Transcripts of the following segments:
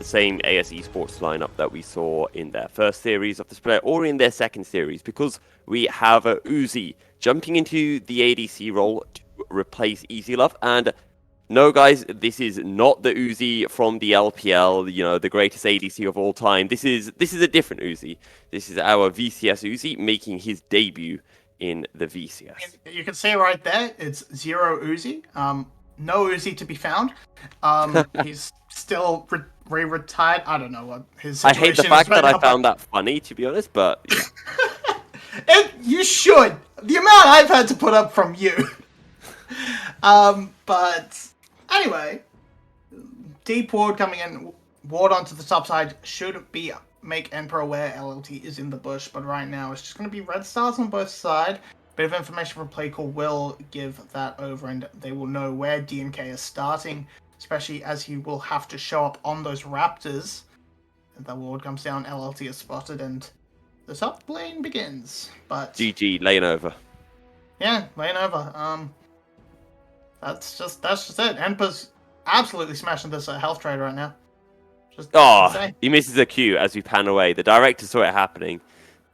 same AS Esports lineup that we saw in their first series of the split or in their second series, because we have Uzi jumping into the ADC role to replace Easy Love. And no, guys, this is not the Uzi from the LPL, you know, the greatest ADC of all time. This is a different Uzi. This is our VCS Uzi making his debut in the VCS. You can see right there, it's zero Uzi. No Uzi to be found. He's still retired. I don't know what his situation I hate the fact that I found but... that funny, to be honest, but yeah. You should. The amount I've had to put up from you. But anyway, deep ward coming in, ward onto the top side should be make Emperor aware LLT is in the bush, but right now it's just going to be red stars on both sides. Bit of information from Playcall will give that over, and they will know where DNK is starting, especially as he will have to show up on those Raptors. And the ward comes down, LLT is spotted, and the top lane begins. But GG, lane over. Yeah, lane over. That's just it. Emperor's absolutely smashing this health trade right now. Just insane. He misses a Q as we pan away. The director saw it happening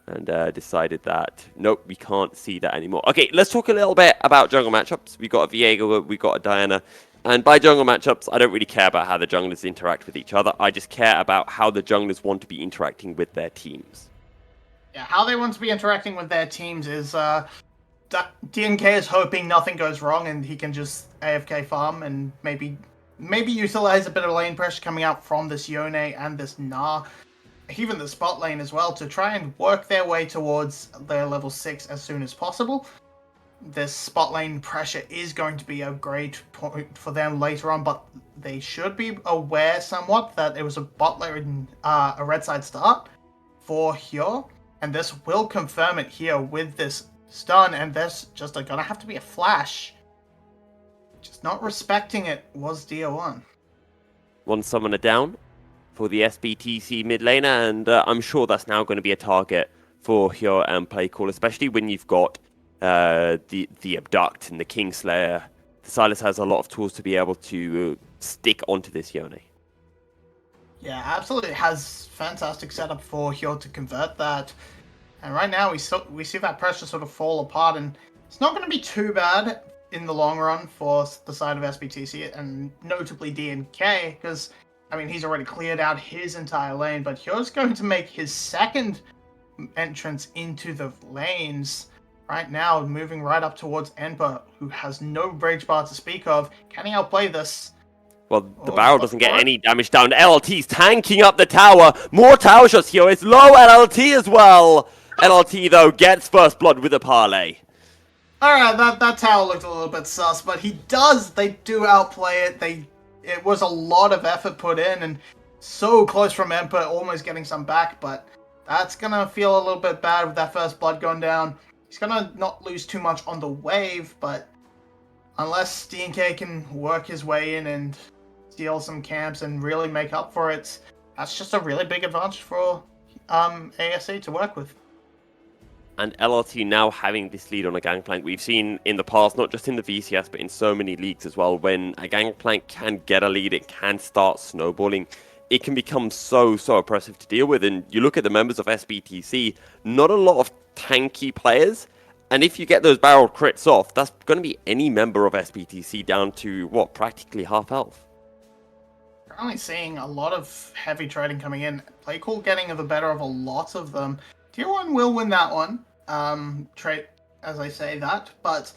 and decided that, nope, we can't see that anymore. Okay, let's talk a little bit about jungle matchups. We got a Viego, we got a Diana. And by jungle matchups, I don't really care about how the junglers interact with each other. I just care about how the junglers want to be interacting with their teams. Yeah, how they want to be interacting with their teams is DNK is hoping nothing goes wrong and he can just AFK farm and maybe utilize a bit of lane pressure coming out from this Yone and this Gnar, even the spot lane as well, to try and work their way towards their level 6 as soon as possible. This spot lane pressure is going to be a great point for them later on, but they should be aware somewhat that it was a bot lane, a red side start for here, and this will confirm it here with this stun, and there's just gonna have to be a flash. Just not respecting it was DO1. One summoner down for the SBTC mid laner, and I'm sure that's now going to be a target for Hyo and Playcall, especially when you've got the Abduct and the Kingslayer. The Silas has a lot of tools to be able to stick onto this Yone. Yeah, absolutely. It has fantastic setup for Hyo to convert that. And right now we see that pressure sort of fall apart, and it's not going to be too bad in the long run for the side of SBTC, and notably DNK, because, I mean, he's already cleared out his entire lane, but Hyo's going to make his second entrance into the lanes right now, moving right up towards Emperor, who has no bridge bar to speak of. Can he outplay this? Well, the barrel doesn't get any damage down. LLT's tanking up the tower. More tower shots here. It's low LLT as well. LLT, though, gets first blood with a parlay. Alright, that tower looked a little bit sus, but they do outplay it. It was a lot of effort put in, and so close from Emperor, almost getting some back, but that's gonna feel a little bit bad with that first blood going down. He's gonna not lose too much on the wave, but unless DNK can work his way in and steal some camps and really make up for it, that's just a really big advantage for ASE to work with. And LLT now having this lead on a gangplank. We've seen in the past, not just in the VCS, but in so many leagues as well, when a gangplank can get a lead, it can start snowballing. It can become so oppressive to deal with. And you look at the members of SBTC, not a lot of tanky players. And if you get those barrel crits off, that's going to be any member of SBTC down to, what, practically half health. Currently seeing a lot of heavy trading coming in. Playcall getting the better of a lot of them. Tier 1 will win that one, trade as I say that, but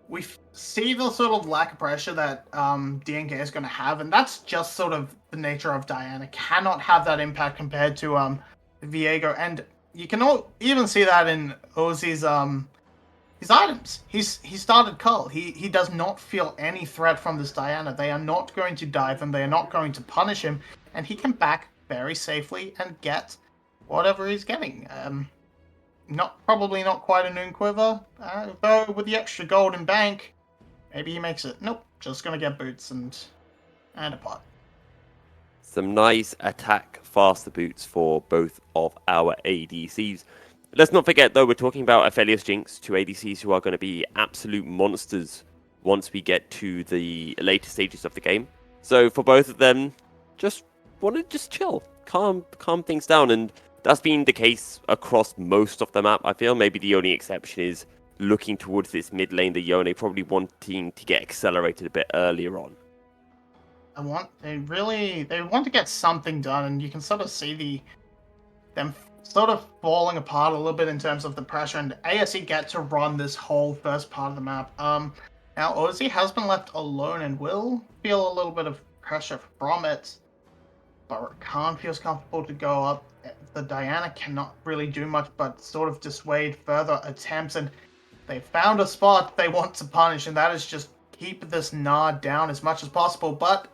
we see the sort of lack of pressure that DNK is going to have, and that's just sort of the nature of Diana. Cannot have that impact compared to Viego, and you can even see that in Ozzy's his items. He started Cull. He does not feel any threat from this Diana. They are not going to dive him. They are not going to punish him, and he can back very safely and get whatever he's getting. Probably not quite a Noon Quiver, though with the extra gold in bank, maybe he makes it. Nope, just gonna get boots and a pot. Some nice attack faster boots for both of our ADCs. Let's not forget, though, we're talking about Aphelios Jinx, two ADCs who are going to be absolute monsters once we get to the later stages of the game. So for both of them, just want to just chill, calm things down, and that's been the case across most of the map. I feel maybe the only exception is looking towards this mid lane, the Yone probably wanting to get accelerated a bit earlier on. They want to get something done, and you can sort of see them sort of falling apart a little bit in terms of the pressure, and ASE get to run this whole first part of the map. Now Ozzy has been left alone and will feel a little bit of pressure from it, but Khan feels comfortable to go up. The Diana cannot really do much but sort of dissuade further attempts, and they found a spot they want to punish, and that is just keep this Nard down as much as possible, but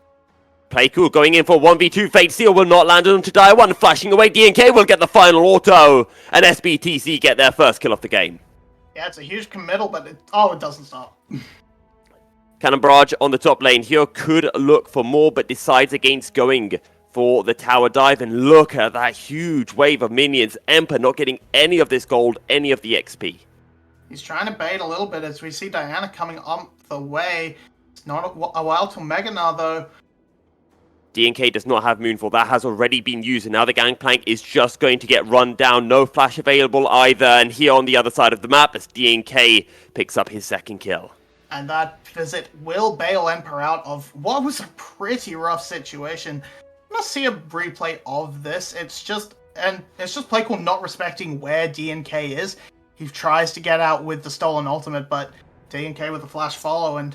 Play cool, going in for 1v2. Fate Seal will not land onto Dire 1. Flashing away, DNK will get the final auto. And SBTC get their first kill of the game. Yeah, it's a huge committal, but it doesn't stop. Cannon Barrage on the top lane here could look for more, but decides against going for the tower dive. And look at that huge wave of minions. Emperor not getting any of this gold, any of the XP. He's trying to bait a little bit as we see Diana coming up the way. It's not a while till Mega now, though. DNK does not have Moonfall. That has already been used, and now the Gangplank is just going to get run down. No flash available either, and here on the other side of the map, as DNK picks up his second kill. And that visit will bail Emperor out of what was a pretty rough situation. You must see a replay of this. It's just Playcool not respecting where DNK is. He tries to get out with the stolen ultimate, but DNK with a flash follow, and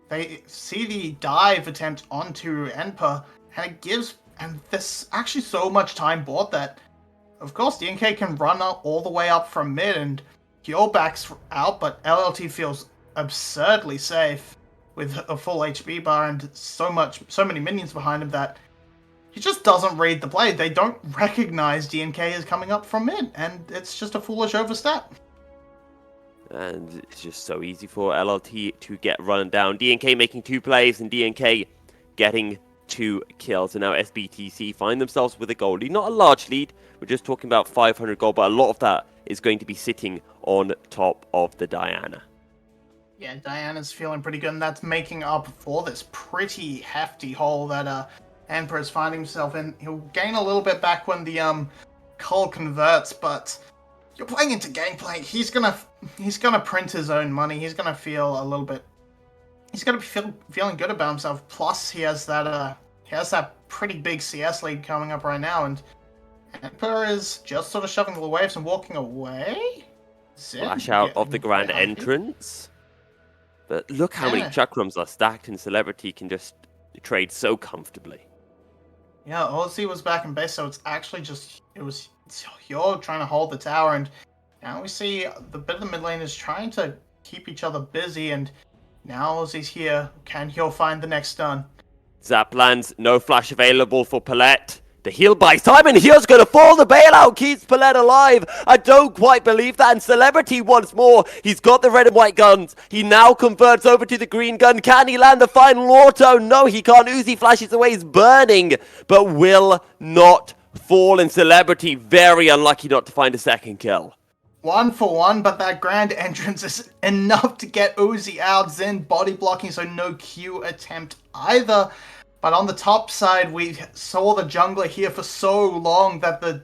they see the dive attempt onto Emperor, and there's actually so much time bought that, of course, DNK can run up all the way up from mid, and Kyo backs out, but LLT feels absurdly safe with a full HP bar and so many minions behind him that he just doesn't read the play. They don't recognize DNK is coming up from mid, and it's just a foolish overstep. And it's just so easy for LLT to get run down. DNK making 2 plays and DNK getting 2 kills. And now SBTC find themselves with a gold lead. Not a large lead. We're just talking about 500 gold, but a lot of that is going to be sitting on top of the Diana. Yeah, Diana's feeling pretty good, and that's making up for this pretty hefty hole that Emperor is finding himself in. He'll gain a little bit back when the Cull converts, but you're playing into Gangplank. He's gonna print his own money. He's gonna feel a little bit. He's gonna be feeling good about himself. Plus, he has that pretty big CS lead coming up right now, and Emperor is just sort of shoving the waves and walking away. Flash out of the grand entrance. But look how many chakrams are stacked, and Celebrity can just trade so comfortably. Yeah, Ozzy was back in base, so it's actually you're trying to hold the tower, and now we see the bit of the mid lane is trying to keep each other busy, and now Ozzy's here. Can Hyo find the next stun? Zap lands, no flash available for Palette. The heal buys time, and Hyo's gonna fall. The bailout keeps Palette alive. I don't quite believe that. And Celebrity once more. He's got the red and white guns. He now converts over to the green gun. Can he land the final auto? No, he can't. Uzi flashes away. He's burning, but will not fall. And Celebrity very unlucky not to find a second kill. 1 for 1, but that grand entrance is enough to get Uzi out. Zen body blocking, so no Q attempt either. But on the top side, we saw the jungler here for so long that the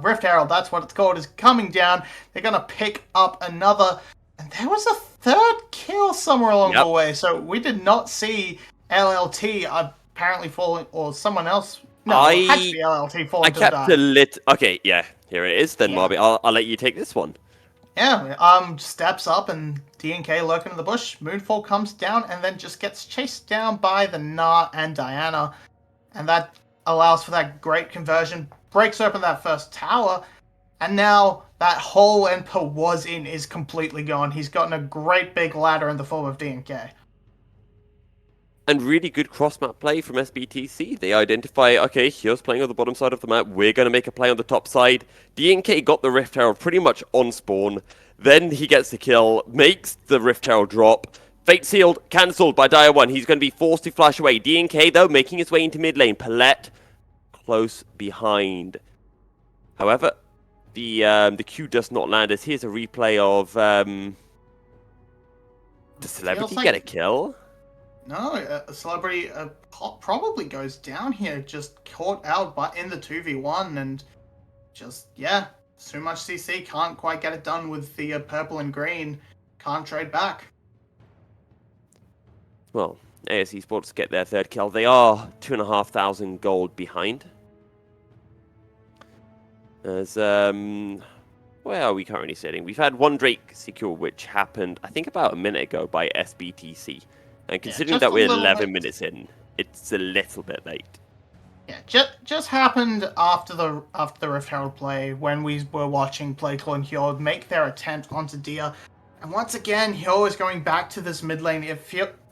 Rift Herald, that's what it's called, is coming down. They're going to pick up another. And there was a 3rd kill somewhere along the way. So we did not see LLT apparently falling, or someone else. No, it had to be LLT falling to die. Okay, yeah, here it is then, Marby. I'll let you take this one. Yeah, steps up and DNK lurking in the bush. Moonfall comes down and then just gets chased down by the Gnar and Diana. And that allows for that great conversion. Breaks open that first tower. And now that hole Emperor was in is completely gone. He's gotten a great big ladder in the form of DNK. And really good cross-map play from SBTC. They identify, okay, here's playing on the bottom side of the map. We're going to make a play on the top side. DNK got the Rift Herald pretty much on spawn. Then he gets the kill, makes the Rift Herald drop. Fate Sealed, cancelled by Dire 1. He's going to be forced to flash away. DNK, though, making his way into mid lane. Palette close behind. However, the Q does not land, as here's a replay of... does Celebrity get a kill? No, a celebrity probably goes down here, just caught out but in the 2v1 and just, yeah, too much CC, can't quite get it done with the purple and green, can't trade back. Well, AS Esports get their third kill. They are 2,500 gold behind. As, where are we currently sitting? We've had one Drake secure, which happened, I think, about a minute ago by SBTC. And considering that we're 11 minutes in, it's a little bit late. Yeah, just happened after the Rift Herald play when we were watching Playcall and Hyo make their attempt onto Dia. And once again, Hyo is going back to this mid lane.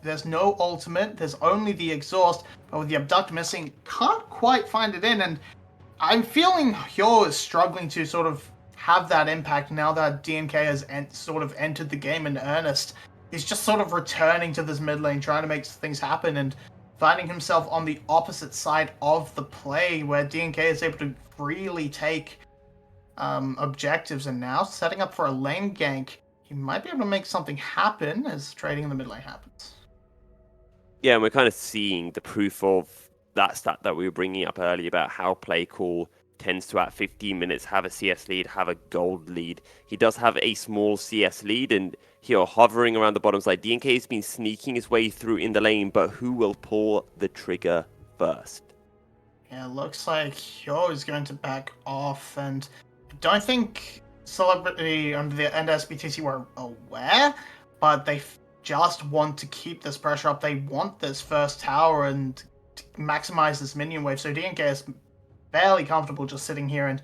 There's no ultimate, there's only the exhaust, but with the abduct missing, can't quite find it in. And I'm feeling Hyo is struggling to sort of have that impact now that DNK has sort of entered the game in earnest. He's just sort of returning to this mid lane, trying to make things happen, and finding himself on the opposite side of the play, where DNK is able to freely take objectives, and now setting up for a lane gank. He might be able to make something happen as trading in the mid lane happens. Yeah, and we're kind of seeing the proof of that stat that we were bringing up earlier about how Playcall tends to, at 15 minutes, have a CS lead, have a gold lead. He does have a small CS lead, and here, hovering around the bottom side, DNK has been sneaking his way through in the lane, but who will pull the trigger first? Yeah, looks like Hyo is going to back off, and I don't think Celebrity and SBTC were aware, but they just want to keep this pressure up. They want this first tower and to maximize this minion wave, so DNK is fairly comfortable just sitting here and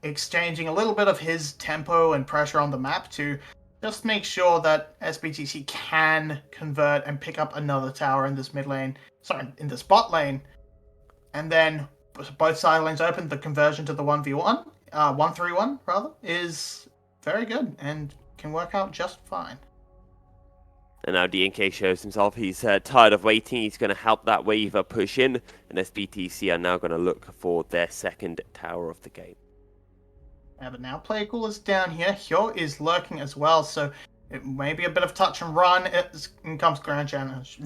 exchanging a little bit of his tempo and pressure on the map to just make sure that SBTC can convert and pick up another tower in this mid lane, in this bot lane. And then both side lanes open, the conversion to the 1v1, 1-3-1 rather, is very good and can work out just fine. And now DNK shows himself. He's tired of waiting. He's going to help that wave push in. And SBTC are now going to look for their second tower of the game. Yeah, but now Playcool is down here. Hyo is lurking as well, so it may be a bit of touch and run. In comes Grand Challenge.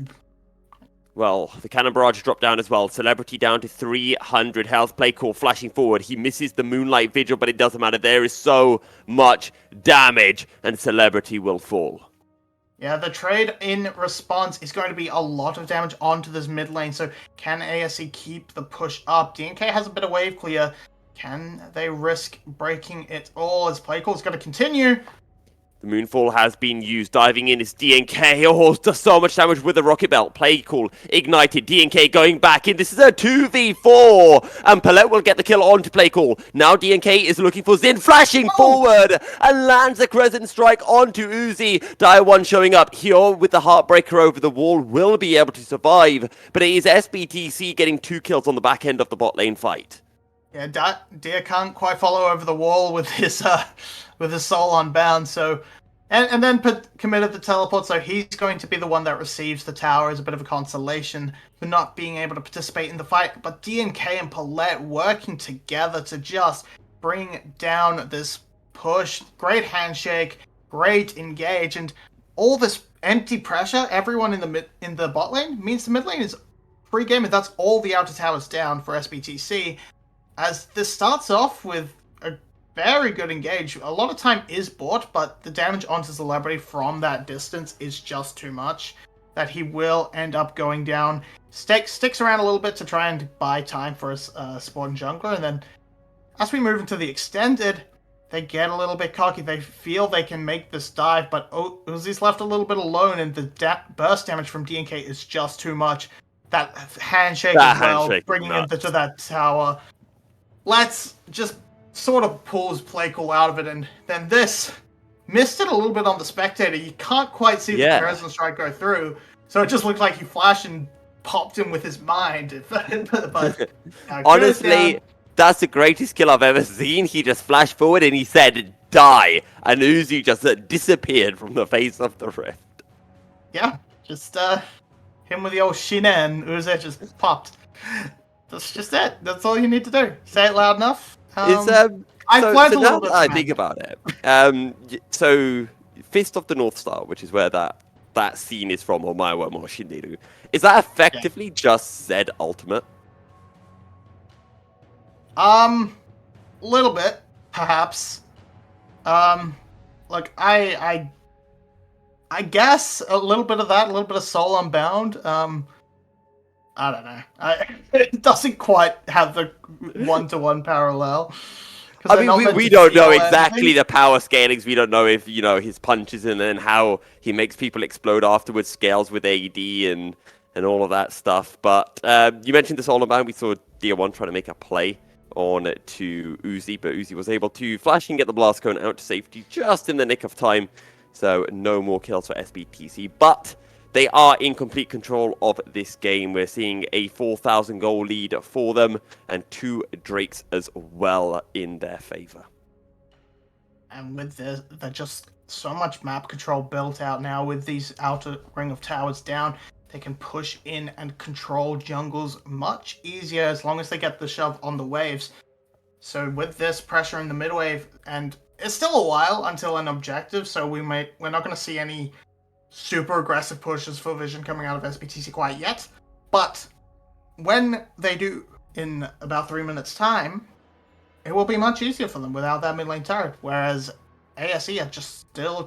Well, the cannon barrage dropped down as well. Celebrity down to 300 health. Playcall flashing forward. He misses the Moonlight Vigil, but it doesn't matter. There is so much damage, and Celebrity will fall. Yeah, the trade in response is going to be a lot of damage onto this mid lane, so can ASE keep the push up? DNK has a bit of wave clear. Can they risk breaking it all as Playcall is going to continue? The Moonfall has been used. Diving in is DNK. Oh, does so much damage with the Rocket Belt. Playcall ignited. DNK going back in. This is a 2v4. And Palette will get the kill onto Playcall. Now DNK is looking for Zin, flashing forward and lands a Crescent Strike onto Uzi. Dire 1 showing up here with the Heartbreaker over the wall. Will be able to survive. But it is SBTC getting 2 kills on the back end of the bot lane fight. Yeah, Deer can't quite follow over the wall with his soul unbound, so and then committed the teleport, so he's going to be the one that receives the tower as a bit of a consolation for not being able to participate in the fight. But DNK and Palette working together to just bring down this push. Great handshake, great engage, and all this empty pressure. Everyone in the bot lane means the mid lane is free game, and that's all the outer towers down for SBTC. As this starts off with a very good engage. A lot of time is bought, but the damage onto Celebrity from that distance is just too much that he will end up going down. Sticks around a little bit to try and buy time for his spawn jungler, and then as we move into the extended, they get a little bit cocky. They feel they can make this dive, but Uzi's left a little bit alone, and the burst damage from DNK is just too much. That handshake as well, bringing him to that tower. Let's just sort of pulls Playcall out of it, and then this missed it a little bit on the spectator. You can't quite see the Crescent Strike go through, so it just looked like he flashed and popped him with his mind. But honestly, that's the greatest kill I've ever seen. He just flashed forward and he said, "Die," and Uzi just disappeared from the face of the rift. Yeah, just him with the old Shine, and Uzi just popped. That's just it. That's all you need to do. Say it loud enough. I think about it. So Fist of the North Star, which is where that that scene is from Omae wa Moshinderu. Is that effectively just Zed Ultimate? Little bit, perhaps. Like I guess a little bit of that, a little bit of Soul Unbound. I don't know. It doesn't quite have the one-to-one parallel. I mean, we don't know exactly the power scalings. We don't know if, his punches and then how he makes people explode afterwards, scales with AD and all of that stuff. But you mentioned this all about. We saw Dia1 trying to make a play on to Uzi, but Uzi was able to flash and get the blast cone out to safety just in the nick of time. So no more kills for SBTC, but they are in complete control of this game. We're seeing a 4,000 goal lead for them and 2 Drakes as well in their favor. And with this, there's just so much map control built out now with these outer ring of towers down. They can push in and control jungles much easier as long as they get the shove on the waves. So with this pressure in the mid wave, and it's still a while until an objective, so we're not going to see any super aggressive pushes for Vision coming out of SBTC quite yet. But when they do in about 3 minutes time, it will be much easier for them without that mid lane turret. Whereas ASE are just still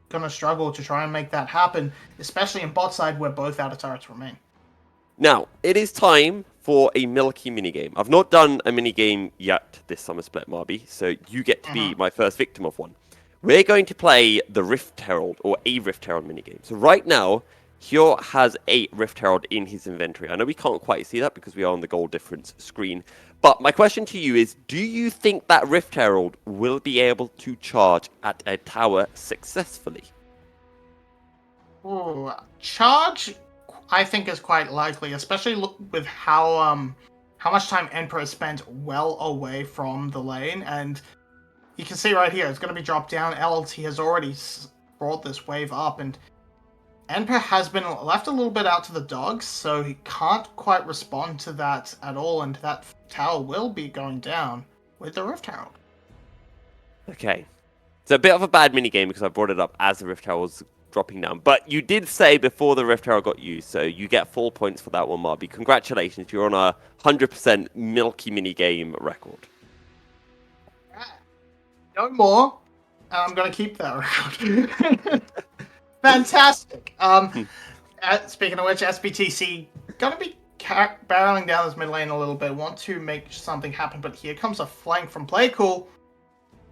going to struggle to try and make that happen, especially in bot side where both outer turrets remain. Now, it is time for a milky minigame. I've not done a minigame yet this summer split, Marby, so you get to be my first victim of one. We're going to play the Rift Herald, or a Rift Herald minigame. So right now, Hyo has a Rift Herald in his inventory. I know we can't quite see that because we are on the goal difference screen. But my question to you is, do you think that Rift Herald will be able to charge at a tower successfully? Ooh, charge, I think, is quite likely, especially with how much time Emperor spent well away from the lane. And you can see right here, it's going to be dropped down. LLT has already brought this wave up, and Emperor has been left a little bit out to the dogs, so he can't quite respond to that at all, and that tower will be going down with the Rift Herald. Okay. It's a bit of a bad minigame because I brought it up as the Rift Herald was dropping down. But you did say before the Rift Herald got used, so you get full points for that one, Marby. Congratulations, you're on a 100% milky minigame record. No more. I'm going to keep that record. Fantastic. Speaking of which, SBTC going to be barreling down this mid lane a little bit. Want to make something happen, but here comes a flank from Playcool.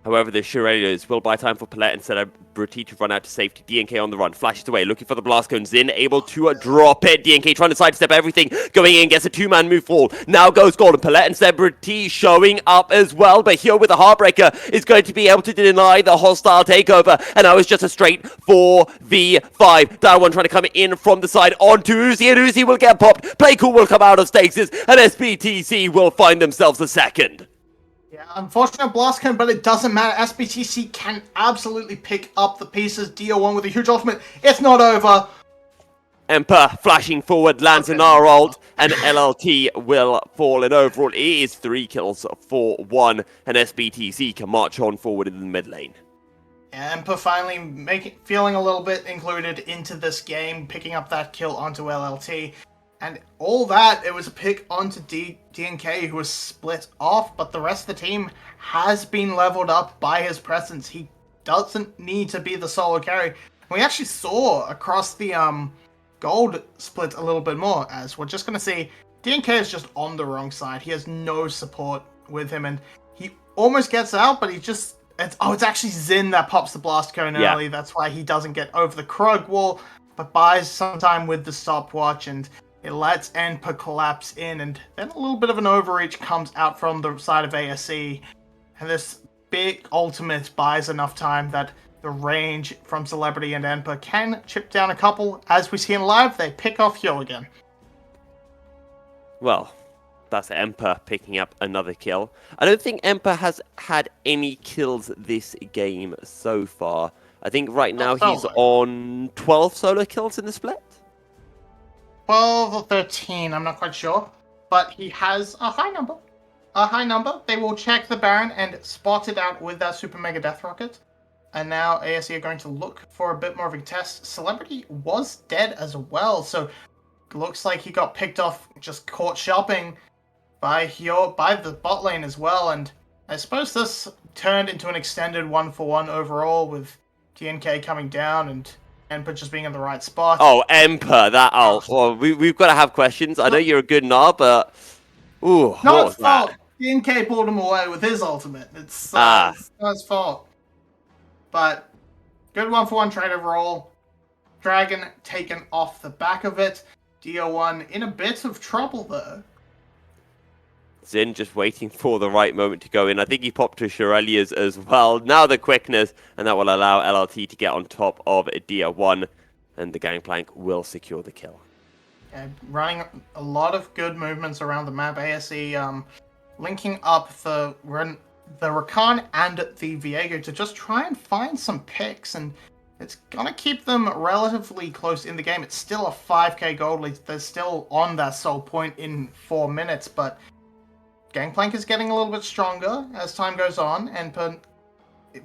However, the Shurelers will buy time for Palette instead of Brutti to run out to safety. DNK on the run, flashes away, looking for the blast cone. Zin able to drop it. DNK trying to sidestep everything, going in, gets a 2-man move fall. Now goes Golden. Palette instead Brutti showing up as well, but here with the Heartbreaker is going to be able to deny the hostile takeover. And now it's just a straight 4v5. Dia1 trying to come in from the side onto Uzi, and Uzi will get popped. Playcool will come out of stasis, and SBTC will find themselves a second. Yeah, unfortunate blast cone, but it doesn't matter. SBTC can absolutely pick up the pieces. Dia1 with a huge ultimate. It's not over. Emperor flashing forward, lands an R ult, and LLT will fall. And overall, it is 3 kills for 1, and SBTC can march on forward in the mid lane. Emperor finally feeling a little bit included into this game, picking up that kill onto LLT. And all that, it was a pick onto DNK, who was split off, but the rest of the team has been leveled up by his presence. He doesn't need to be the solo carry. We actually saw across the gold split a little bit more, as we're just going to see DNK is just on the wrong side. He has no support with him, and he almost gets out, but he just... it's actually Zin that pops the blast cone early. That's why he doesn't get over the Krug wall, but buys some time with the stopwatch, and it lets Emperor collapse in, and then a little bit of an overreach comes out from the side of ASE. And this big ultimate buys enough time that the range from Celebrity and Emperor can chip down a couple. As we see in live, they pick off Hyo again. Well, that's Emperor picking up another kill. I don't think Emperor has had any kills this game so far. I think right now he's on 12 solo kills in the split. 12 or 13, I'm not quite sure. But he has a high number. A high number. They will check the Baron and spot it out with that Super Mega Death Rocket. And now ASE are going to look for a bit more of a test. Celebrity was dead as well, so looks like he got picked off, just caught shopping by the bot lane as well. And I suppose this turned into an extended 1-for-1 overall with DNK coming down and Emperor just being in the right spot. Oh, Emperor, that ult. Well, we've got to have questions. I know you're a good knob, but... Ooh, what Not was his fault. that? DNK pulled him away with his ultimate. It's not his fault. But good 1-for-1 trade overall. Dragon taken off the back of it. DO1 in a bit of trouble though. Zin just waiting for the right moment to go in. I think he popped to Shirelia's as well. Now the quickness, and that will allow LLT to get on top of DO1, and the Gangplank will secure the kill. Yeah, running a lot of good movements around the map. ASE linking up the Rakan and the Viego to just try and find some picks, and it's gonna keep them relatively close in the game. It's still a 5k gold lead. They're still on that sole point in 4 minutes, but Gangplank is getting a little bit stronger as time goes on, and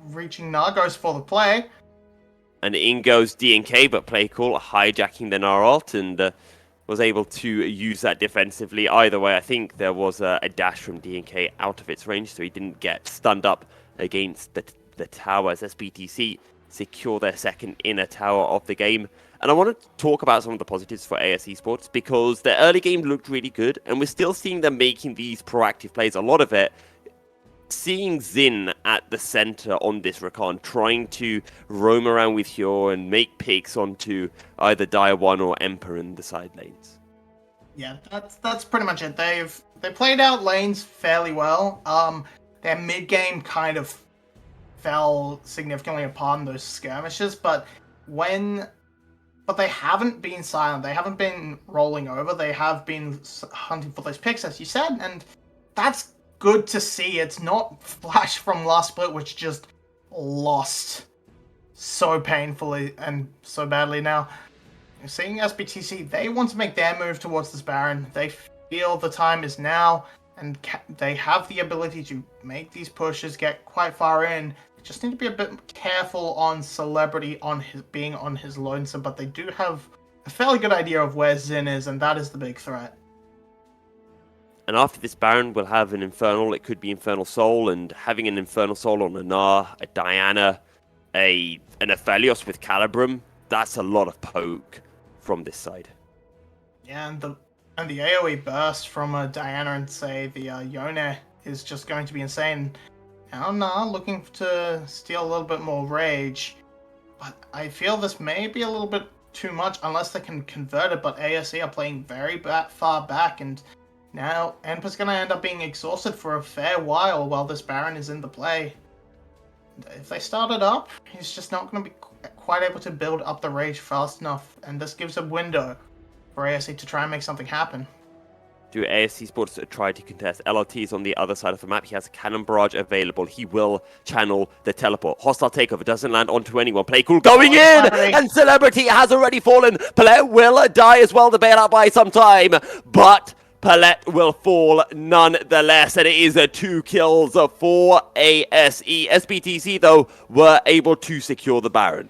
reaching Nargos for the play. And in goes DNK, but play cool, hijacking the Gnar ult, and was able to use that defensively. Either way, I think there was a dash from DNK out of its range, so he didn't get stunned up against the towers. SBTC secure their second inner tower of the game. And I want to talk about some of the positives for AS Esports, because the early game looked really good, and we're still seeing them making these proactive plays. A lot of it, seeing Zin at the center on this Rakan, trying to roam around with Hyo and make picks onto either Dire 1 or Emperor in the side lanes. Yeah, that's pretty much it. They played out lanes fairly well. Their mid game kind of fell significantly upon those skirmishes, but they haven't been silent. They haven't been rolling over. They have been hunting for those picks, as you said, and that's good to see. It's not Flash from last split, which just lost so painfully and so badly. Now, seeing SBTC, they want to make their move towards this Baron. They feel the time is now, and they have the ability to make these pushes, get quite far in. Just need to be a bit careful on Celebrity being on his lonesome, but they do have a fairly good idea of where Zin is, and that is the big threat. And after this Baron, we'll have an Infernal. It could be Infernal Soul, and having an Infernal Soul on a Gnar, a Diana, an Aphelios with Calibrum, that's a lot of poke from this side. Yeah, and the AoE burst from a Diana and say the Yone is just going to be insane. Now Gnar looking to steal a little bit more rage, but I feel this may be a little bit too much unless they can convert it, but ASE are playing very far back, and now Emperor's going to end up being exhausted for a fair while this Baron is in the play. If they start it up, he's just not going to be quite able to build up the rage fast enough, and this gives a window for ASE to try and make something happen. Do AS Esports try to contest? LRT is on the other side of the map. He has a cannon barrage available. He will channel the teleport. Hostile takeover doesn't land onto anyone. Play cool going in! And Celebrity has already fallen. Palette will die as well. The bailout by some time. But Palette will fall nonetheless. And it is 2 kills for ASE. SBTC, though, were able to secure the Baron.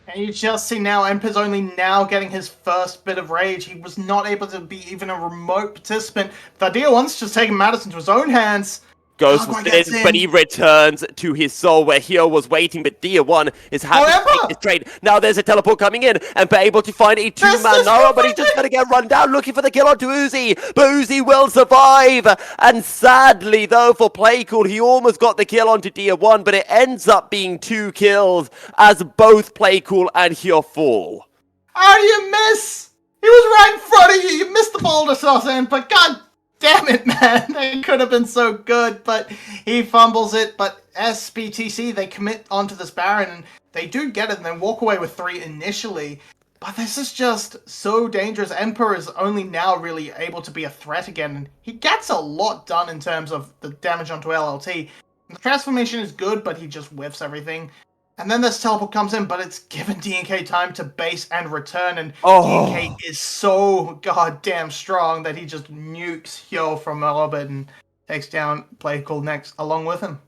And you just see now, Emperor's only now getting his first bit of rage. He was not able to be even a remote participant. The idea wants just taking matters into his own hands. Goes for Zin, but he returns to his soul where Hyo was waiting, but Dia1 is happy to take this trade. Now there's a teleport coming in, and able to find a 2-man Nara, but he's just going to get run down, looking for the kill onto Uzi, but Uzi will survive. And sadly, though, for Playcool, he almost got the kill onto Dia1, but it ends up being 2 kills as both Playcool and Hyo fall. How do you miss? He was right in front of you. You missed the boulder sauce in, but god damn it, man. They could have been so good, but he fumbles it. But SBTC, they commit onto this Baron, and they do get it, and they walk away with 3 initially. But this is just so dangerous. Emperor is only now really able to be a threat again, and he gets a lot done in terms of the damage onto LLT. The transformation is good, but he just whiffs everything. And then this teleport comes in, but it's given DNK time to base and return, and DNK is so goddamn strong that he just nukes Hyo from orbit and takes down Playcool next along with him.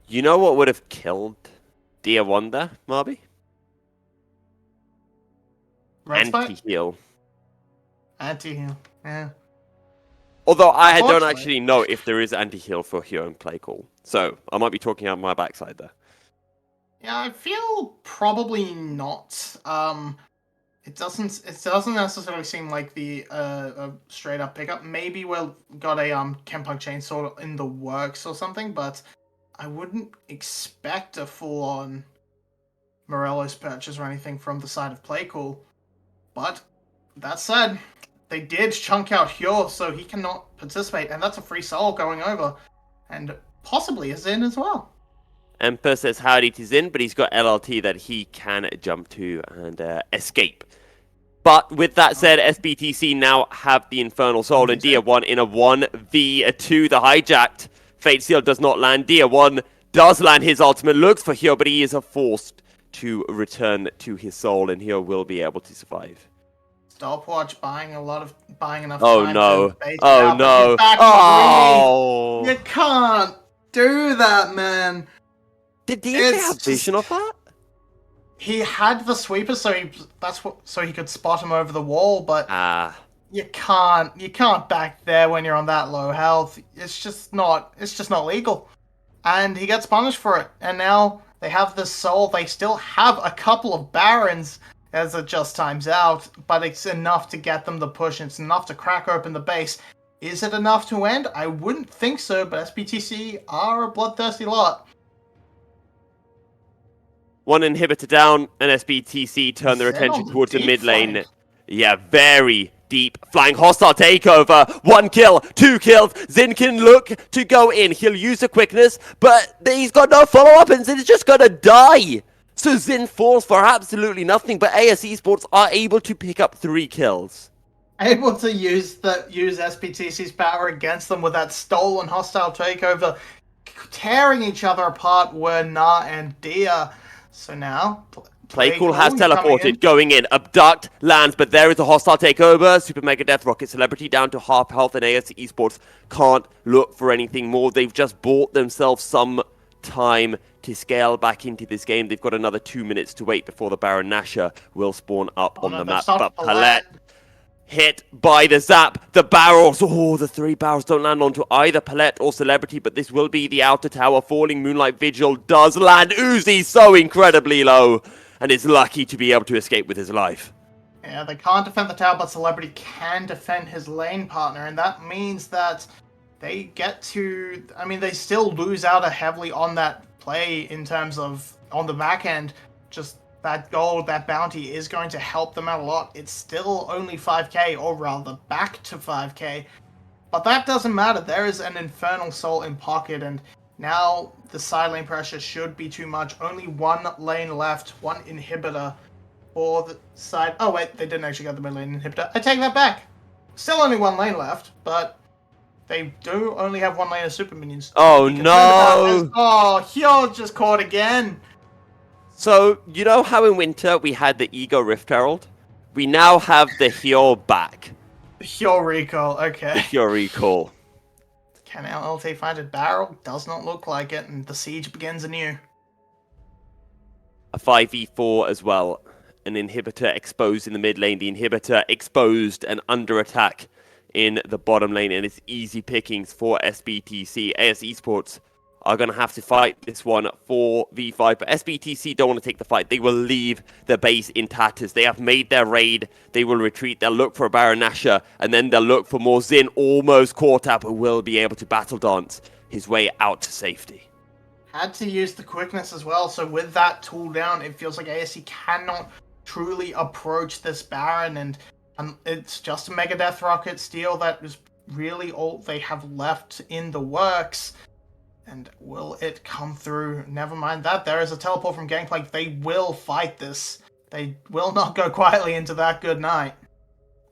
You know what would have killed Deer 1 there, Marby. Red spike? Anti-heal. Anti-heal. Yeah. Although I don't Unfortunately. actually know if there is anti-heal for hero and play call. So I might be talking out my backside there. Yeah, I feel probably not. It doesn't necessarily seem like the a straight up pickup. Maybe we'll got a Kenpunk chainsaw in the works or something, but I wouldn't expect a full on Morelos purchase or anything from the side of Playcool. But that said, they did chunk out Hyo, so he cannot participate, and that's a free soul going over, and possibly is in as well. Emperor says howdy, it is in, but he's got LLT that he can jump to and escape. But with that said, SBTC now have the Infernal Soul and Dia 1 in a 1v2. The hijacked Fate Seal does not land. Dia 1 does land his ultimate, looks for Hyo, but he is forced to return to his soul, and Hyo will be able to survive. Stopwatch buying enough Oh time no. to base Oh out, but no. he's back Oh. You can't do that, man. Did DJ have vision of that? He had the sweeper, so he could spot him over the wall, but you can't back there when you're on that low health. It's just not legal. And he gets punished for it. And now they have this soul. They still have a couple of barons as it just times out, but it's enough to get them the push. It's enough to crack open the base. Is it enough to end? I wouldn't think so, but SBTC are a bloodthirsty lot. One inhibitor down, and SBTC turn their attention towards the mid lane. Flank. Yeah, very deep flying hostile takeover. 1 kill, 2 kills. Zin can look to go in. He'll use the quickness, but he's got no follow-up, and Zin's just gonna die. So Zin falls for absolutely nothing, but AS Esports are able to pick up 3 kills. Able to use SBTC's power against them with that stolen hostile takeover, tearing each other apart were Na and Dia. So now, Playcool has teleported, going in, abduct, lands, but there is a hostile takeover. Super Mega Death Rocket Celebrity down to half health, and AS Esports can't look for anything more. They've just bought themselves some time to scale back into this game. They've got another 2 minutes to wait before the Baron Nashor will spawn up on the map. But Palette hit by the zap. The barrels, the 3 barrels don't land onto either Palette or Celebrity, but this will be the outer tower. Falling Moonlight Vigil does land. Uzi so incredibly low, and is lucky to be able to escape with his life. Yeah, they can't defend the tower, but Celebrity can defend his lane partner, and that means that they get to... I mean, they still lose out heavily on that play in terms of, on the back end, just that gold, that bounty is going to help them out a lot. It's still only 5k, or rather back to 5k, but that doesn't matter. There is an Infernal Soul in pocket, and now the side lane pressure should be too much. Only 1 lane left, 1 inhibitor for the side. Oh wait, they didn't actually get the mid lane inhibitor. I take that back. Still only 1 lane left, but they do only have 1 lane of super minions. Oh no! Oh, Hyo just caught again. So, you know how in winter we had the Ego Rift Herald? We now have the Hyo back. The Hyo recall, okay. The Hyo recall. Can LLT find a barrel? Does not look like it, and the siege begins anew. A 5v4 as well. An inhibitor exposed in the mid lane. The inhibitor exposed and under attack in the bottom lane, and it's easy pickings for SBTC. AS Esports are going to have to fight this one 4v5, but SBTC don't want to take the fight. They will leave the base in tatters. They have made their raid. They will retreat. They'll look for a Baron Nashor, and then they'll look for more. Zin almost caught up, but will be able to battle dance his way out to safety. Had to use the quickness as well, so with that tool down, it feels like ASE cannot truly approach this Baron, and it's just a Mega Death Rocket steal that is really all they have left in the works. And will it come through? Never mind that. There is a teleport from Gangplank. They will fight this. They will not go quietly into that good night.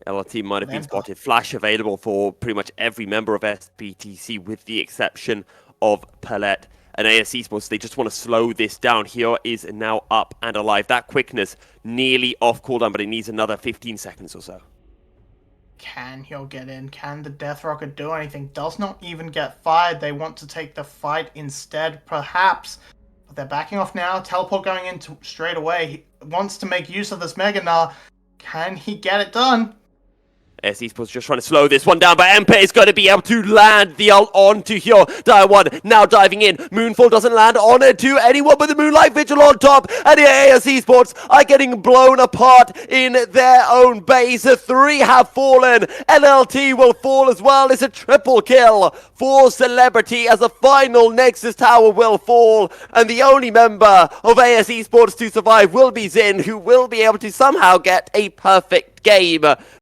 LRT might have been spotted. Flash available for pretty much every member of SBTC with the exception of Palette and AS Esports. They just want to slow this down. Here is now up and alive. That quickness nearly off cooldown, but it needs another 15 seconds or so. Can Hyo get in? Can the Death Rocket do anything? Does not even get fired. They want to take the fight instead. Perhaps But they're backing off now. Teleport going in straight away. He wants to make use of this Mega Gnar. Can he get it done? Esports just trying to slow this one down, but MP is going to be able to land the ult onto here. Dire 1 now diving in. Moonfall doesn't land on it to anyone but the Moonlight Vigil on top. And the Esports are getting blown apart in their own base. 3 have fallen. LLT will fall as well. It's a triple kill for Celebrity as the final Nexus Tower will fall. And the only member of AS Esports to survive will be Zin, who will be able to somehow get a perfect game.